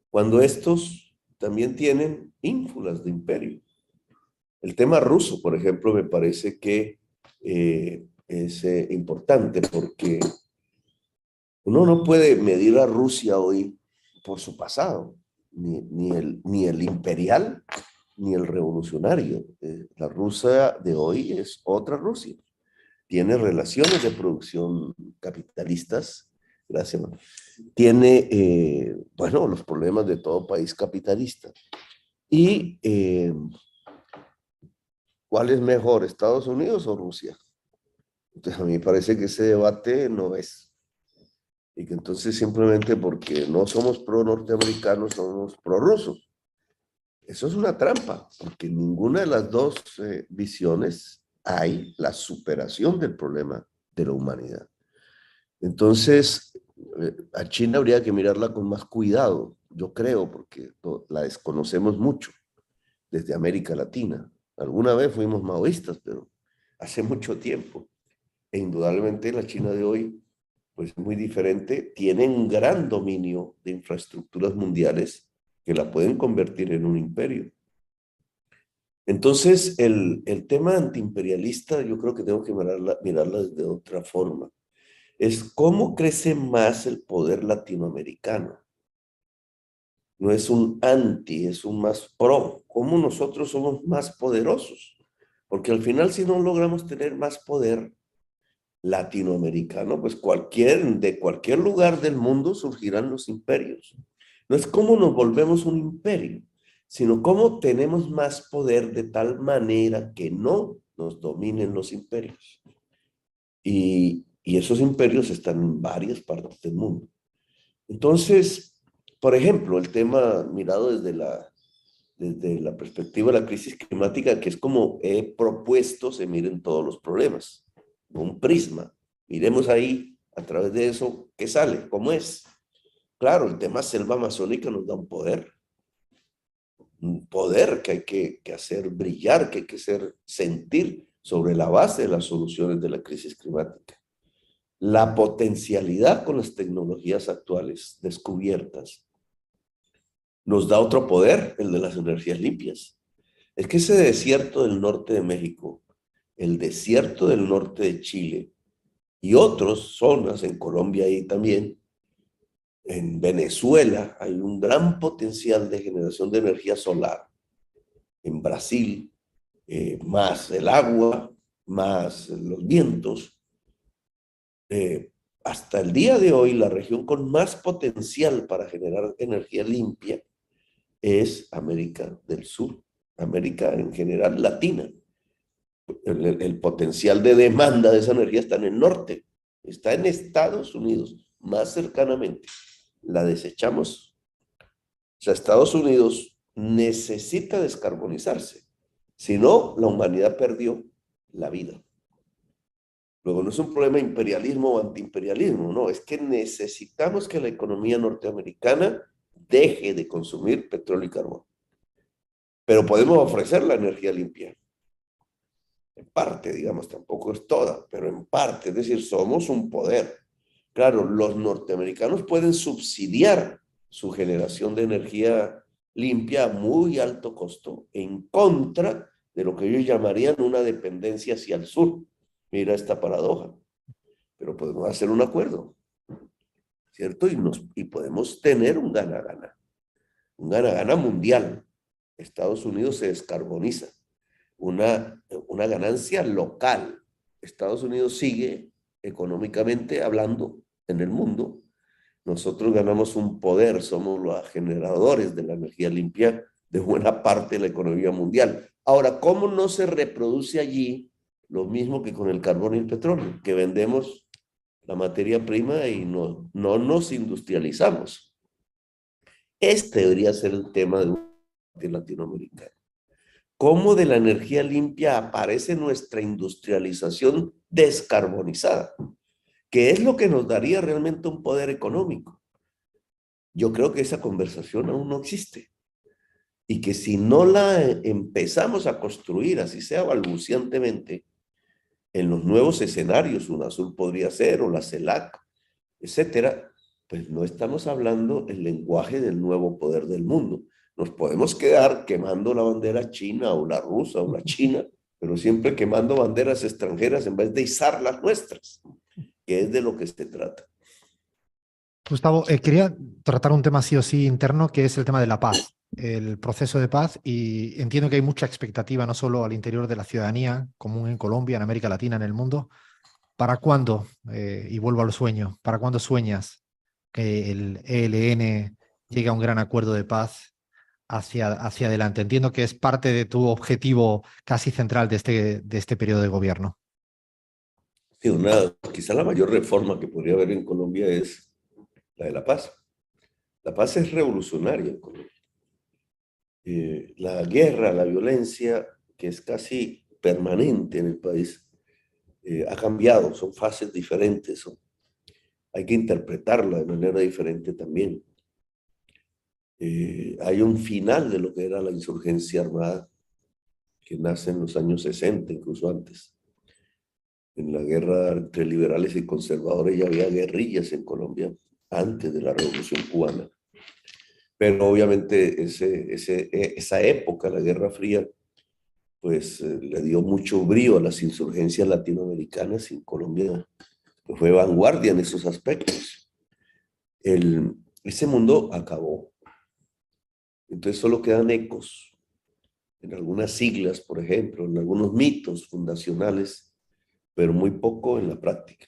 cuando estos también tienen ínfulas de imperio. El tema ruso, por ejemplo, me parece que es importante porque uno no puede medir a Rusia hoy por su pasado, ni el imperial ni el revolucionario. La Rusia de hoy es otra Rusia. Tiene relaciones de producción capitalistas, gracias, man. Tiene, bueno, los problemas de todo país capitalista. Y, ¿cuál es mejor, Estados Unidos o Rusia? Entonces, a mí me parece que ese debate no es. Y que entonces simplemente porque no somos pro-norteamericanos, somos pro-rusos. Eso es una trampa, porque en ninguna de las dos visiones hay la superación del problema de la humanidad. Entonces, a China habría que mirarla con más cuidado, yo creo, porque la desconocemos mucho desde América Latina. Alguna vez fuimos maoístas, pero hace mucho tiempo. E indudablemente la China de hoy, pues es muy diferente, tiene un gran dominio de infraestructuras mundiales que la pueden convertir en un imperio. Entonces, el tema antiimperialista yo creo que tengo que mirarla desde otra forma. Es cómo crece más el poder latinoamericano. No es un anti, es un más pro. Cómo nosotros somos más poderosos. Porque al final, si no logramos tener más poder latinoamericano, pues de cualquier lugar del mundo surgirán los imperios. No es cómo nos volvemos un imperio, sino cómo tenemos más poder de tal manera que no nos dominen los imperios. Y esos imperios están en varias partes del mundo. Entonces, por ejemplo, el tema mirado desde la perspectiva de la crisis climática, que es como he propuesto se miren todos los problemas, un prisma. Miremos ahí, a través de eso, ¿qué sale? ¿Cómo es? Claro, el tema selva amazónica nos da un poder que hay que hacer brillar, que hay que hacer sentir sobre la base de las soluciones de la crisis climática. La potencialidad con las tecnologías actuales descubiertas nos da otro poder, el de las energías limpias. Es que ese desierto del norte de México, el desierto del norte de Chile y otras zonas en Colombia y también en Venezuela hay un gran potencial de generación de energía solar. En Brasil, más el agua, más los vientos. Eh, Hasta el día de hoy, la región con más potencial para generar energía limpia es América del Sur, América en general latina. El potencial de demanda de esa energía está en el norte, está en Estados Unidos, más cercanamente. La desechamos. O sea, Estados Unidos necesita descarbonizarse. Si no, la humanidad perdió la vida. Luego, no es un problema de imperialismo o antiimperialismo, no, es que necesitamos que la economía norteamericana deje de consumir petróleo y carbón. Pero podemos ofrecer la energía limpia. En parte, digamos, tampoco es toda, pero en parte, es decir, somos un poder. Claro, los norteamericanos pueden subsidiar su generación de energía limpia a muy alto costo, en contra de lo que ellos llamarían una dependencia hacia el sur. Mira esta paradoja. Pero podemos hacer un acuerdo, ¿cierto? Y podemos tener un gana-gana mundial. Estados Unidos se descarboniza. Una ganancia local. Estados Unidos sigue económicamente hablando en el mundo. Nosotros ganamos un poder, somos los generadores de la energía limpia de buena parte de la economía mundial. Ahora, ¿cómo no se reproduce allí lo mismo que con el carbón y el petróleo? Que vendemos la materia prima y no nos industrializamos. Este debería ser el tema de latinoamericano. ¿Cómo de la energía limpia aparece nuestra industrialización descarbonizada? ¿Qué es lo que nos daría realmente un poder económico? Yo creo que esa conversación aún no existe. Y que si no la empezamos a construir, así sea balbuciantemente, en los nuevos escenarios, UNASUR podría ser, o la CELAC, etcétera, pues no estamos hablando el lenguaje del nuevo poder del mundo. Nos podemos quedar quemando la bandera china o la rusa o la china, pero siempre quemando banderas extranjeras en vez de izar las nuestras, que es de lo que se trata. Gustavo, quería tratar un tema sí o sí interno, que es el tema de la paz, el proceso de paz, y entiendo que hay mucha expectativa, no solo al interior de la ciudadanía común en Colombia, en América Latina, en el mundo. ¿Para cuándo, y vuelvo al sueño, para cuándo sueñas que el ELN llegue a un gran acuerdo de paz hacia adelante? Entiendo que es parte de tu objetivo casi central de este periodo de gobierno. Sí, quizá la mayor reforma que podría haber en Colombia es la de la paz. La paz es revolucionaria en Colombia. La guerra, la violencia, que es casi permanente en el país, ha cambiado, son fases diferentes, hay que interpretarla de manera diferente también. Hay un final de lo que era la insurgencia armada, que nace en los años 60, incluso antes. En la guerra entre liberales y conservadores ya había guerrillas en Colombia antes de la Revolución Cubana. Pero obviamente esa época, la Guerra Fría, pues le dio mucho brío a las insurgencias latinoamericanas y Colombia pues, fue vanguardia en esos aspectos. Ese mundo acabó. Entonces solo quedan ecos en algunas siglas, por ejemplo, en algunos mitos fundacionales, pero muy poco en la práctica.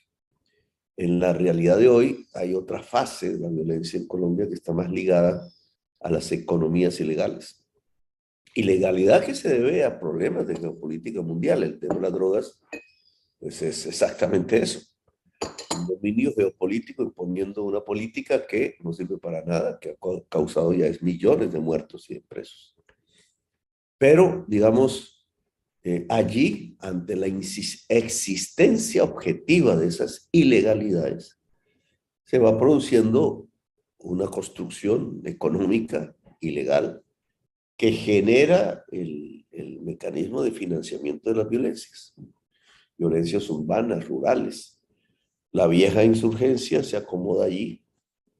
En la realidad de hoy hay otra fase de la violencia en Colombia que está más ligada a las economías ilegales. Ilegalidad que se debe a problemas de geopolítica mundial. El tema de las drogas pues es exactamente eso. Un dominio geopolítico imponiendo una política que no sirve para nada, que ha causado ya millones de muertos y de presos. Pero, digamos, allí, ante la existencia objetiva de esas ilegalidades, se va produciendo una construcción económica ilegal que genera el mecanismo de financiamiento de las violencias urbanas, rurales. La vieja insurgencia se acomoda allí,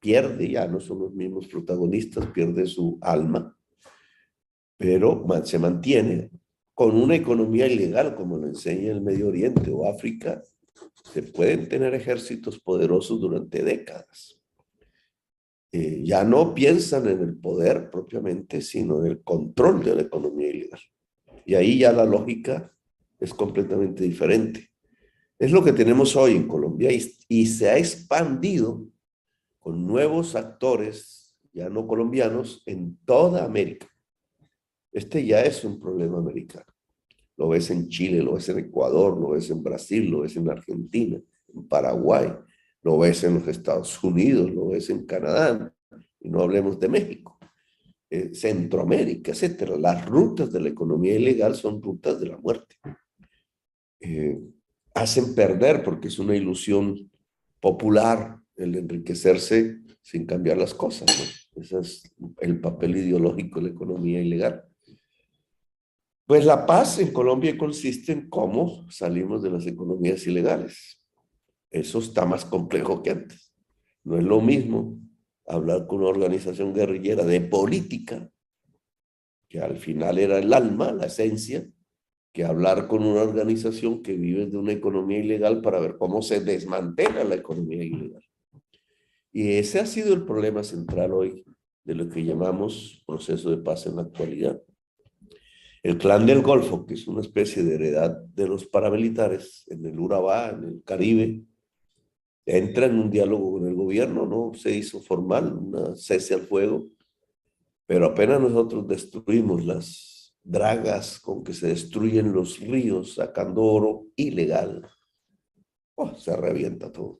pierde, ya no son los mismos protagonistas, pierde su alma, pero se mantiene con una economía ilegal, como lo enseña el Medio Oriente o África. Se pueden tener ejércitos poderosos durante décadas. Ya no piensan en el poder propiamente, sino en el control de la economía ilegal. Y ahí ya la lógica es completamente diferente. Es lo que tenemos hoy en Colombia y se ha expandido con nuevos actores, ya no colombianos, en toda América. Este ya es un problema americano. Lo ves en Chile, lo ves en Ecuador, lo ves en Brasil, lo ves en Argentina, en Paraguay, lo ves en los Estados Unidos, lo ves en Canadá, y no hablemos de México, Centroamérica, etcétera. Las rutas de la economía ilegal son rutas de la muerte. Hacen perder, porque es una ilusión popular el enriquecerse sin cambiar las cosas, ¿no? Ese es el papel ideológico de la economía ilegal. Pues la paz en Colombia consiste en cómo salimos de las economías ilegales. Eso está más complejo que antes. No es lo mismo hablar con una organización guerrillera de política, que al final era el alma, la esencia, que hablar con una organización que vive de una economía ilegal para ver cómo se desmantela la economía ilegal. Y ese ha sido el problema central hoy de lo que llamamos proceso de paz en la actualidad. El Clan del Golfo, que es una especie de heredad de los paramilitares en el Urabá, en el Caribe, entra en un diálogo con el gobierno, no se hizo formal, una cese al fuego, pero apenas nosotros destruimos las dragas con que se destruyen los ríos sacando oro ilegal, se revienta todo.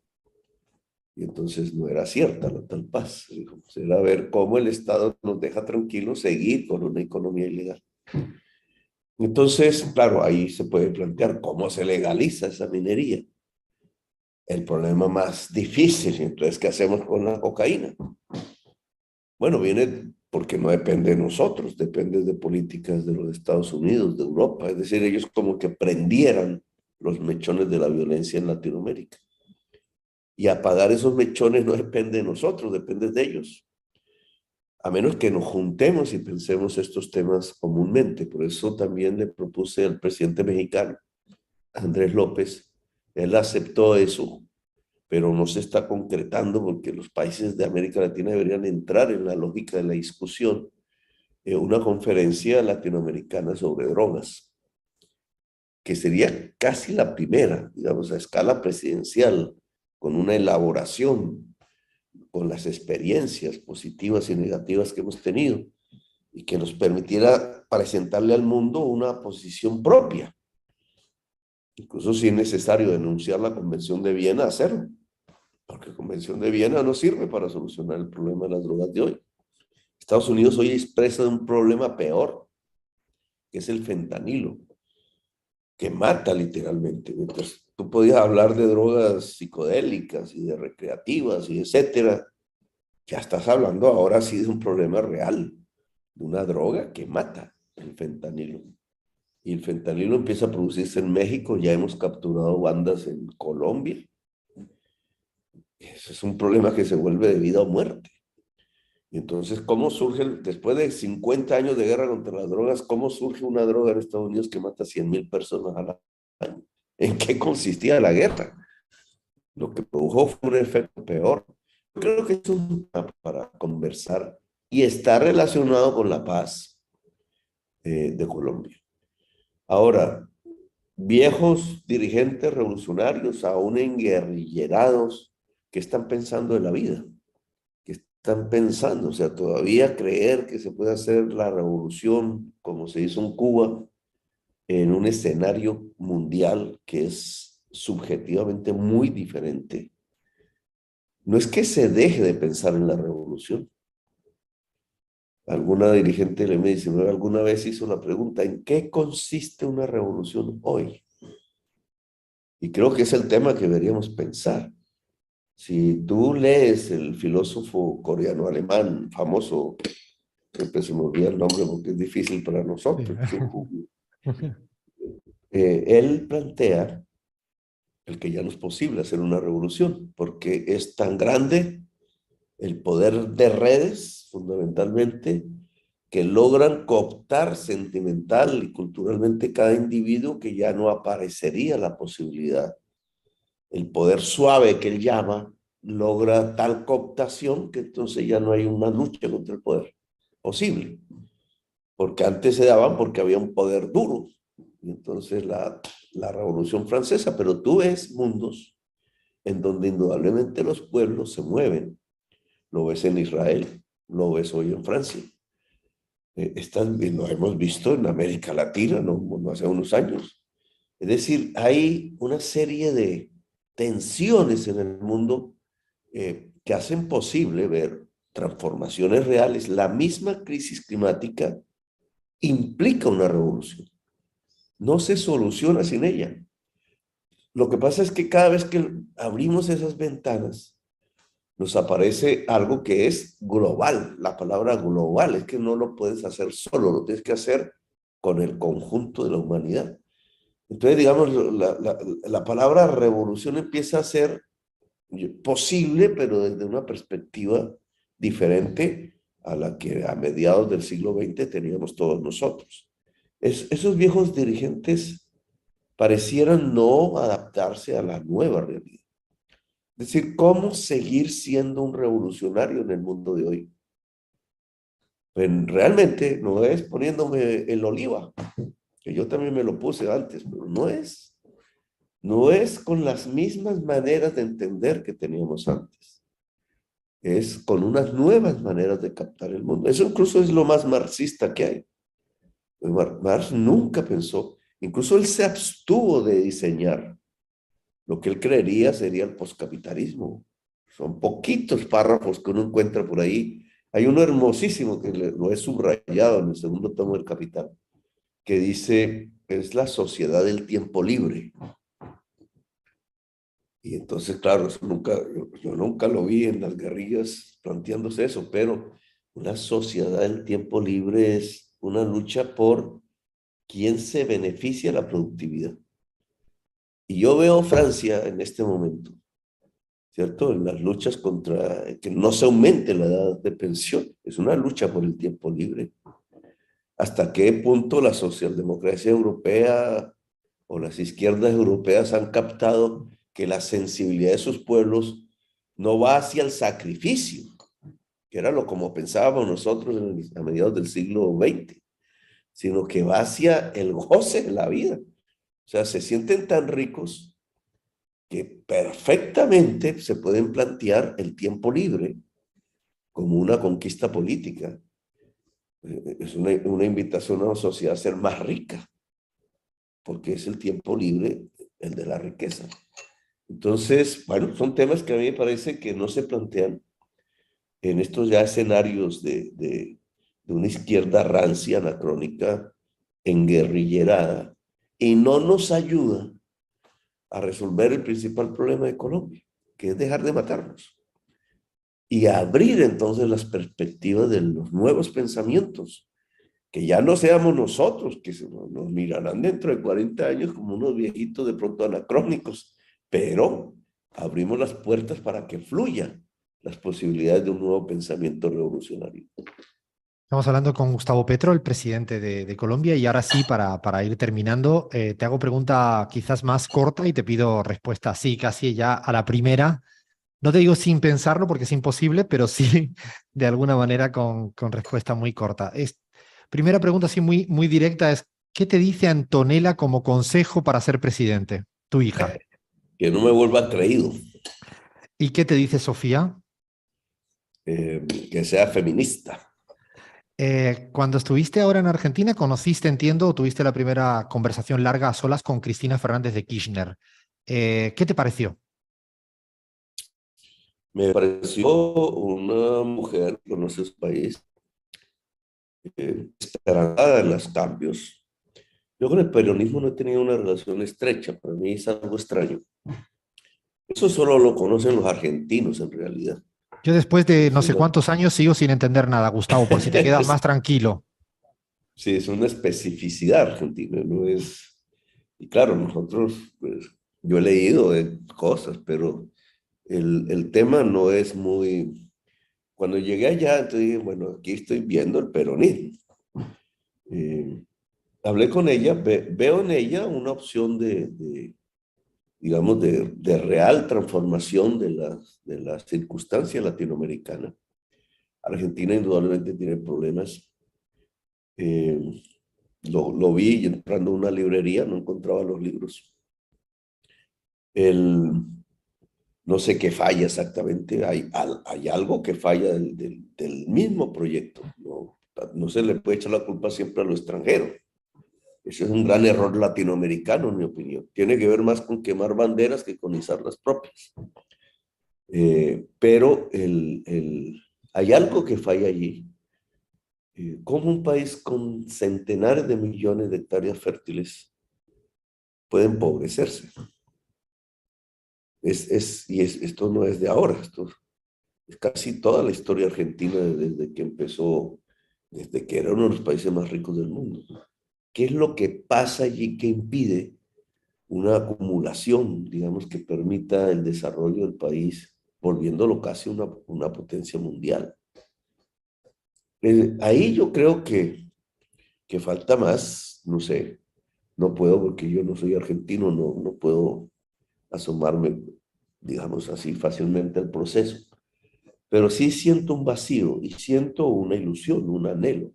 Y entonces no era cierta la tal paz, era ver cómo el Estado nos deja tranquilos seguir con una economía ilegal. Entonces, claro, ahí se puede plantear cómo se legaliza esa minería. El problema más difícil, entonces, ¿qué hacemos con la cocaína? Bueno, viene porque no depende de nosotros, depende de políticas de los Estados Unidos, de Europa, es decir, ellos como que prendieran los mechones de la violencia en Latinoamérica. Y apagar esos mechones no depende de nosotros, depende de ellos. A menos que nos juntemos y pensemos estos temas comúnmente. Por eso también le propuse al presidente mexicano, Andrés López, él aceptó eso, pero no se está concretando porque los países de América Latina deberían entrar en la lógica de la discusión. Una conferencia latinoamericana sobre drogas, que sería casi la primera, digamos, a escala presidencial, con una elaboración, con las experiencias positivas y negativas que hemos tenido, y que nos permitiera presentarle al mundo una posición propia. Incluso si es necesario denunciar la Convención de Viena, hacerlo. Porque la Convención de Viena no sirve para solucionar el problema de las drogas de hoy. Estados Unidos hoy es presa de un problema peor, que es el fentanilo, que mata literalmente. Mientras tú podías hablar de drogas psicodélicas y de recreativas y etcétera, ya estás hablando ahora sí de un problema real, de una droga que mata, el fentanilo. Y el fentanilo empieza a producirse en México, ya hemos capturado bandas en Colombia. Ese es un problema que se vuelve de vida o muerte. Y entonces, ¿cómo surge, después de 50 años de guerra contra las drogas, cómo surge una droga en Estados Unidos que mata 100,000 personas al año? ¿En qué consistía la guerra? Lo que produjo fue un efecto peor. Yo creo que es un tema para conversar y está relacionado con la paz de Colombia. Ahora, viejos dirigentes revolucionarios, aún enguerrillerados, que están pensando de la vida, que están pensando, o sea, todavía creer que se puede hacer la revolución como se hizo en Cuba en un escenario mundial que es subjetivamente muy diferente. No es que se deje de pensar en la revolución. Alguna dirigente del M19 alguna vez hizo la pregunta, ¿en qué consiste una revolución hoy? Y creo que es el tema que deberíamos pensar. Si tú lees el filósofo coreano-alemán famoso, siempre se me olvida el nombre porque es difícil para nosotros, Sí. él plantea el que ya no es posible hacer una revolución, porque es tan grande el poder de redes, fundamentalmente, que logran cooptar sentimental y culturalmente cada individuo, que ya no aparecería la posibilidad. El poder suave que él llama logra tal cooptación que entonces ya no hay una lucha contra el poder posible, porque antes se daban porque había un poder duro. Y entonces la Revolución Francesa, pero tú ves mundos en donde indudablemente los pueblos se mueven. Lo ves en Israel, lo ves hoy en Francia. Lo hemos visto en América Latina, no hace unos años. Es decir, hay una serie de tensiones en el mundo que hacen posible ver transformaciones reales. La misma crisis climática implica una revolución. No se soluciona sin ella. Lo que pasa es que cada vez que abrimos esas ventanas, nos aparece algo que es global. La palabra global es que no lo puedes hacer solo, lo tienes que hacer con el conjunto de la humanidad. Entonces, digamos, la palabra revolución empieza a ser posible, pero desde una perspectiva diferente a la que a mediados del siglo XX teníamos todos nosotros. Esos viejos dirigentes parecieran no adaptarse a la nueva realidad. Es decir, ¿cómo seguir siendo un revolucionario en el mundo de hoy? Pues realmente no es poniéndome el oliva, que yo también me lo puse antes, pero no es con las mismas maneras de entender que teníamos antes. Es con unas nuevas maneras de captar el mundo. Eso incluso es lo más marxista que hay. Marx nunca pensó, incluso él se abstuvo de diseñar lo que él creería sería el poscapitalismo. Son poquitos párrafos que uno encuentra por ahí. Hay uno hermosísimo que lo he subrayado en el segundo tomo del Capital, que dice, es la sociedad del tiempo libre. Y entonces, claro, yo nunca lo vi en las guerrillas planteándose eso, pero una sociedad del tiempo libre es una lucha por quién se beneficia de la productividad. Y yo veo Francia en este momento, ¿cierto? En las luchas contra que no se aumente la edad de pensión. Es una lucha por el tiempo libre. ¿Hasta qué punto la socialdemocracia europea o las izquierdas europeas han captado que la sensibilidad de sus pueblos no va hacia el sacrificio, que era lo como pensábamos nosotros a mediados del siglo XX, sino que va hacia el goce de la vida? O sea, se sienten tan ricos que perfectamente se pueden plantear el tiempo libre como una conquista política. Es una invitación a una sociedad a ser más rica, porque es el tiempo libre el de la riqueza. Entonces, bueno, son temas que a mí me parece que no se plantean en estos ya escenarios de una izquierda rancia, anacrónica, enguerrillerada, y no nos ayuda a resolver el principal problema de Colombia, que es dejar de matarnos y abrir entonces las perspectivas de los nuevos pensamientos, que ya no seamos nosotros, que nos mirarán dentro de 40 años como unos viejitos de pronto anacrónicos, pero abrimos las puertas para que fluyan las posibilidades de un nuevo pensamiento revolucionario. Estamos hablando con Gustavo Petro, el presidente de Colombia, y ahora sí, para ir terminando, te hago pregunta quizás más corta y te pido respuesta así, casi ya a la primera. No te digo sin pensarlo porque es imposible, pero sí de alguna manera con respuesta muy corta. Primera pregunta así muy directa es, ¿qué te dice Antonella como consejo para ser presidente, tu hija? Que no me vuelva creído, ¿Y qué te dice Sofía? que sea feminista. Cuando estuviste ahora en Argentina, conociste, entiendo, o tuviste la primera conversación larga a solas con Cristina Fernández de Kirchner. ¿Qué te pareció? Me pareció una mujer que conoce su país, esperanzada en los cambios. Yo con el peronismo no he tenido una relación estrecha, para mí es algo extraño. Eso solo lo conocen los argentinos en realidad. Yo después de Es no sé una, cuántos años sigo sin entender nada, Gustavo, por si te quedas más tranquilo. sí, es una especificidad argentina, no es... Y claro, nosotros pues, Yo he leído de cosas, pero el tema no es muy... Cuando llegué allá, entonces dije, bueno, aquí estoy viendo el peronismo. Eh, Hablé con ella, veo en ella una opción digamos, de real transformación de la circunstancia latinoamericana. Argentina indudablemente tiene problemas. Eh, lo vi entrando a una librería, no encontraba los libros. El, no sé qué falla exactamente, hay algo que falla del mismo proyecto. No, no se le puede echar la culpa siempre a lo extranjero. Ese es un gran error latinoamericano, en mi opinión. Tiene que ver más con quemar banderas que con izar las propias. Pero hay algo que falla allí. ¿Cómo un país con centenares de millones de hectáreas fértiles puede empobrecerse? Esto no es de ahora, esto es casi toda la historia argentina desde que empezó, desde que era uno de los países más ricos del mundo. ¿Qué es lo que pasa allí que impide una acumulación, digamos, que permita el desarrollo del país, volviéndolo casi una potencia mundial? Ahí yo creo que falta más, no sé, no puedo porque yo no soy argentino, no puedo asomarme, digamos así, fácilmente al proceso, pero sí siento un vacío y siento una ilusión, un anhelo.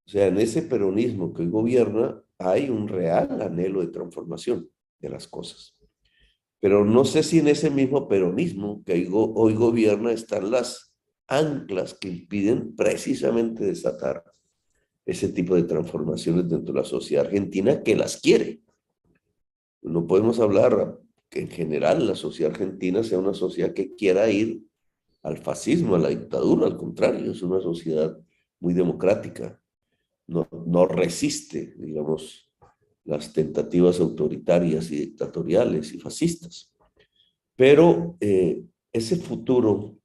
O sea, en ese peronismo que hoy gobierna hay un real anhelo de transformación de las cosas. Pero no sé si en ese mismo peronismo que hoy gobierna están las anclas que impiden precisamente desatar ese tipo de transformaciones dentro de la sociedad argentina que las quiere. No podemos hablar que en general la sociedad argentina sea una sociedad que quiera ir al fascismo, a la dictadura, al contrario, es una sociedad muy democrática, no resiste, digamos, las tentativas autoritarias y dictatoriales y fascistas. Pero ese futuro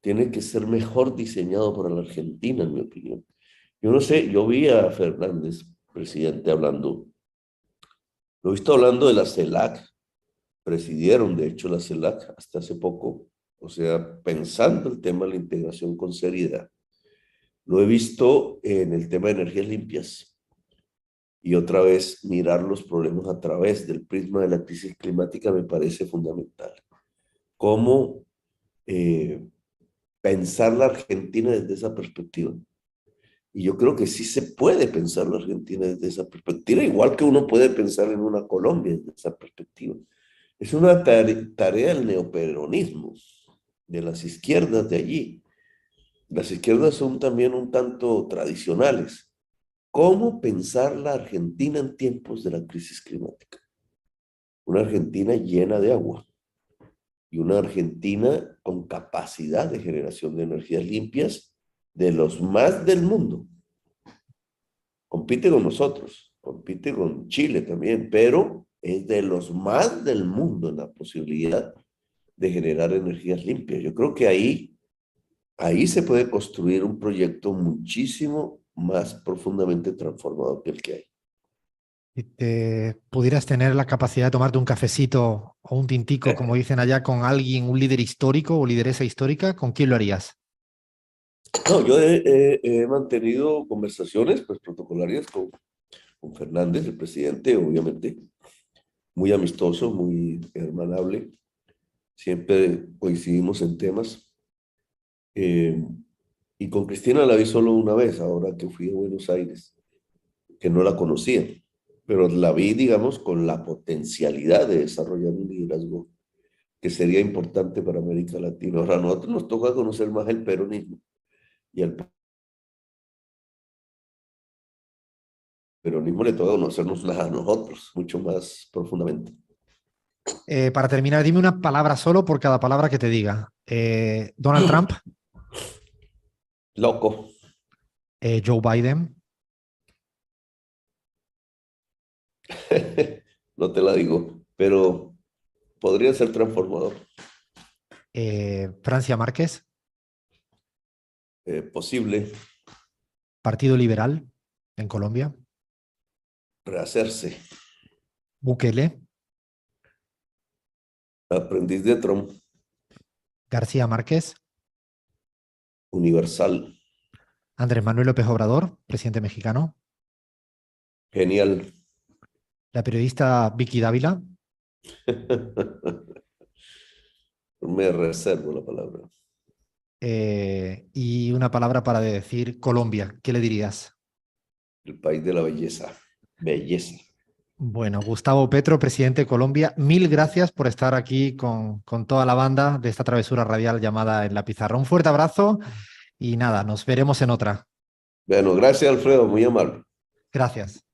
tiene que ser mejor diseñado para la Argentina, en mi opinión. Yo no sé, yo vi a Fernández, presidente, hablando, lo he visto hablando de la CELAC, presidieron de hecho la CELAC hasta hace poco, o sea, pensando el tema de la integración con seriedad. Lo he visto en el tema de energías limpias y otra vez mirar los problemas a través del prisma de la crisis climática me parece fundamental. Cómo pensar la Argentina desde esa perspectiva. Y yo creo que sí se puede pensar la Argentina desde esa perspectiva, igual que uno puede pensar en una Colombia desde esa perspectiva. Es una tarea del neoperonismo, de las izquierdas de allí. Las izquierdas son también un tanto tradicionales. ¿Cómo pensar la Argentina en tiempos de la crisis climática? Una Argentina llena de agua y una Argentina con capacidad de generación de energías limpias de los más del mundo. Compite con nosotros, compite con Chile también, pero es de los más del mundo en la posibilidad de generar energías limpias. Yo creo que ahí se puede construir un proyecto muchísimo más profundamente transformador que el que hay. Si te pudieras tener la capacidad de tomarte un cafecito o un tintico, como dicen allá, con alguien, un líder histórico o lideresa histórica, ¿con quién lo harías? No, yo he mantenido conversaciones pues, protocolarias con Fernández, el presidente, obviamente, muy amistoso, muy hermanable. Siempre coincidimos en temas. Eh, y con Cristina la vi solo una vez, ahora que fui a Buenos Aires, que no la conocía, pero la vi, digamos, con la potencialidad de desarrollar un liderazgo que sería importante para América Latina. Ahora, a nosotros nos toca conocer más el peronismo y al peronismo le toca conocernos a nosotros mucho más profundamente. Para terminar, dime una palabra solo por cada palabra que te diga. Donald Trump, Loco, Joe Biden, no te la digo, pero podría ser transformador, Francia Márquez, posible Partido Liberal en Colombia, rehacerse, Bukele, Aprendiz de Trump. García Márquez. Universal. Andrés Manuel López Obrador, presidente mexicano. Genial. La periodista Vicky Dávila. Me reservo la palabra. Y una palabra para decir Colombia. ¿Qué le dirías? El país de la belleza. Belleza. Bueno, Gustavo Petro, presidente de Colombia, mil gracias por estar aquí con toda la banda de esta travesura radial llamada En la Pizarra. Un fuerte abrazo y nada, nos veremos en otra. Bueno, gracias, Alfredo, muy amable. Gracias.